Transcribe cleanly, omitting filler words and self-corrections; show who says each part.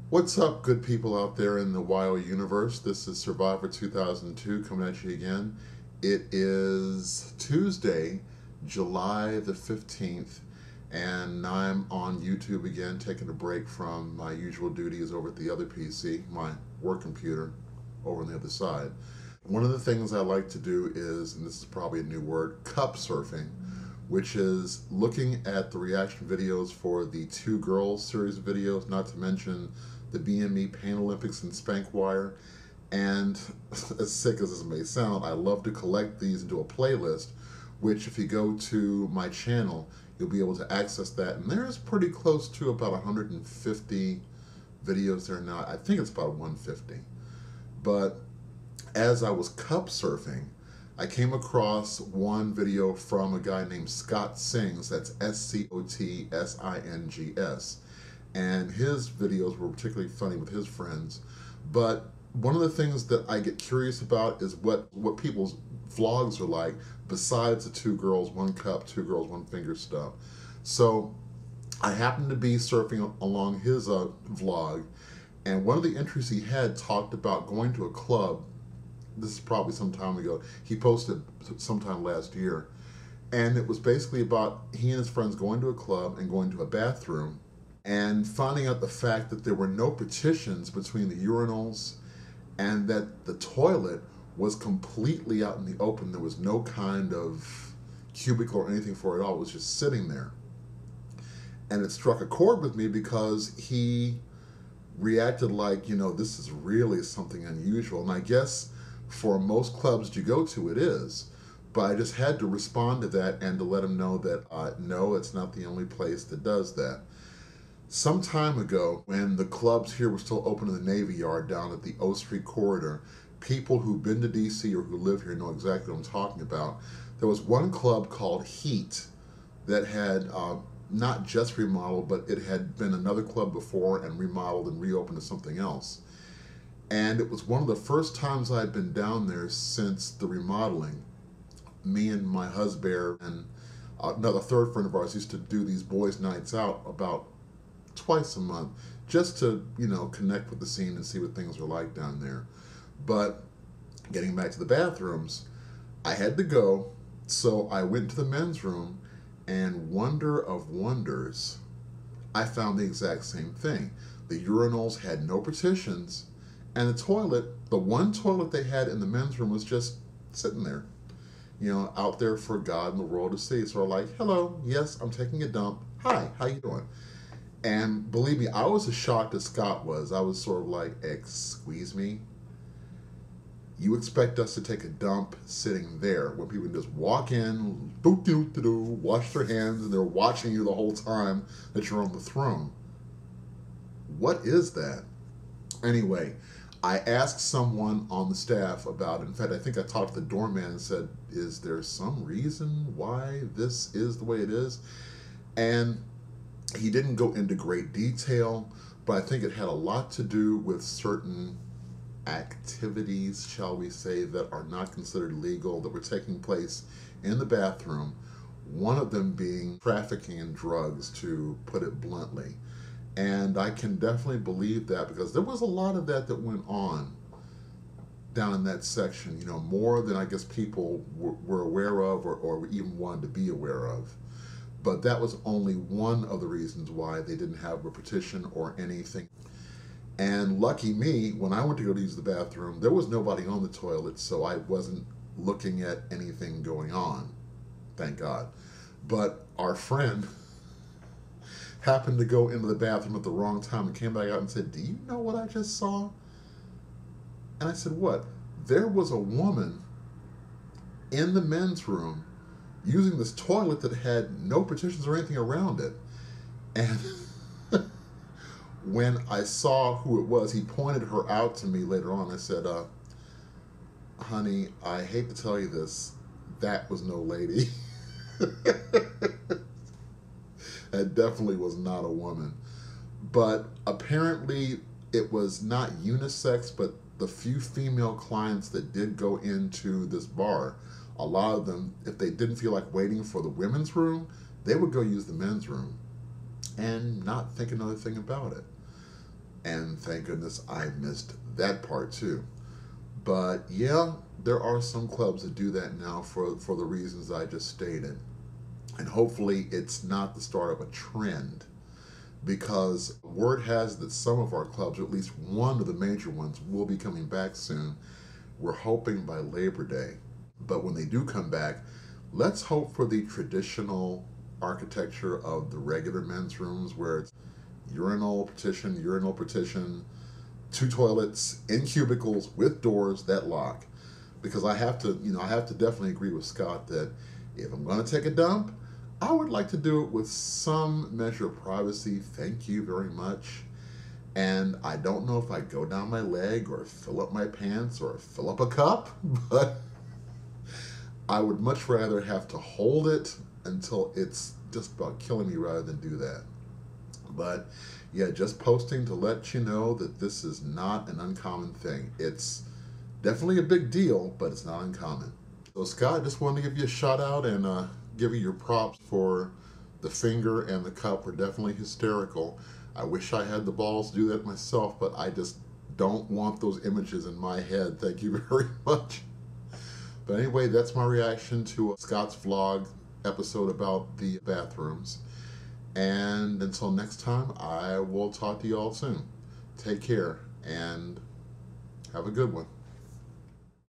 Speaker 1: What's up, good people out there in the YO universe? This is Survivor 2002 coming at you again. It is Tuesday, July the 15th, and I'm on YouTube again, taking a break from my usual duties over at the other PC, my work computer, over on the other side. One of the things I like to do is, and this is probably a new word, cup surfing, which is looking at the reaction videos for the Two Girls series of videos, not to mention the BME Pain Olympics and Spank Wire. And as sick as this may sound, I love to collect these into a playlist, which if you go to my channel, you'll be able to access that. And there's pretty close to about 150 videos there now. I think it's about 150. But as I was cup surfing, I came across one video from a guy named Scot Sings, that's SCOTSINGS, and his videos were particularly funny with his friends. But one of the things that I get curious about is what people's vlogs are like besides the two girls, one cup, two girls, one finger stuff. So I happened to be surfing along his vlog, and one of the entries he had talked about going to a club. This is probably some time ago. He posted sometime last year. And it was basically about he and his friends going to a club and going to a bathroom and finding out the fact that there were no partitions between the urinals and that the toilet was completely out in the open. There was no kind of cubicle or anything for it all. It was just sitting there. And it struck a chord with me because he reacted like, this is really something unusual. And I guess for most clubs you go to, it is. But I just had to respond to that and to let him know that no, it's not the only place that does that. Some time ago, when the clubs here were still open in the Navy Yard down at the O Street corridor, people who've been to DC or who live here know exactly what I'm talking about. There was one club called Heat that had not just remodeled, but it had been another club before and remodeled and reopened as something else. And it was one of the first times I'd been down there since the remodeling. Me and my husband and another third friend of ours used to do these boys' nights out about twice a month just to, connect with the scene and see what things were like down there. But getting back to the bathrooms, I had to go, so I went to the men's room, and wonder of wonders, I found the exact same thing. The urinals had no partitions, and the toilet, the one toilet they had in the men's room was just sitting there, out there for God and the world to see. So I'm like, hello, yes, I'm taking a dump. Hi, how you doing? And believe me, I was as shocked as Scott was. I was sort of like, excuse me? You expect us to take a dump sitting there when people just walk in, wash their hands, and they're watching you the whole time that you're on the throne? What is that? Anyway, I asked someone on the staff about it. In fact, I think I talked to the doorman and said, is there some reason why this is the way it is? And he didn't go into great detail, but I think it had a lot to do with certain activities, shall we say, that are not considered legal that were taking place in the bathroom. One of them being trafficking in drugs, to put it bluntly. And I can definitely believe that because there was a lot of that went on down in that section, more than I guess people were aware of or even wanted to be aware of. But that was only one of the reasons why they didn't have a partition or anything. And lucky me, when I went to go to use the bathroom, there was nobody on the toilet, so I wasn't looking at anything going on. Thank God. But our friend happened to go into the bathroom at the wrong time and came back out and said, do you know what I just saw? And I said, what? There was a woman in the men's room using this toilet that had no partitions or anything around it. And when I saw who it was, he pointed her out to me later on. I said, honey, I hate to tell you this, that was no lady. That definitely was not a woman. But apparently it was not unisex, but the few female clients that did go into this bar, a lot of them, if they didn't feel like waiting for the women's room, they would go use the men's room and not think another thing about it. And thank goodness I missed that part too. But yeah, there are some clubs that do that now for the reasons I just stated. And hopefully it's not the start of a trend, because word has that some of our clubs, or at least one of the major ones, will be coming back soon. We're hoping by Labor Day. But when they do come back, let's hope for the traditional architecture of the regular men's rooms, where it's urinal partition, two toilets in cubicles with doors that lock. Because I have to definitely agree with Scott that if I'm going to take a dump, I would like to do it with some measure of privacy. Thank you very much. And I don't know if I go down my leg or fill up my pants or fill up a cup, but I would much rather have to hold it until it's just about killing me rather than do that. But yeah, just posting to let you know that this is not an uncommon thing. It's definitely a big deal, but it's not uncommon. So Scott, just wanted to give you a shout out and give you your props for the finger and the cup. Were definitely hysterical. I wish I had the balls to do that myself, but I just don't want those images in my head. Thank you very much. But anyway, that's my reaction to Scott's vlog episode about the bathrooms. And until next time, I will talk to you all soon. Take care and have a good one.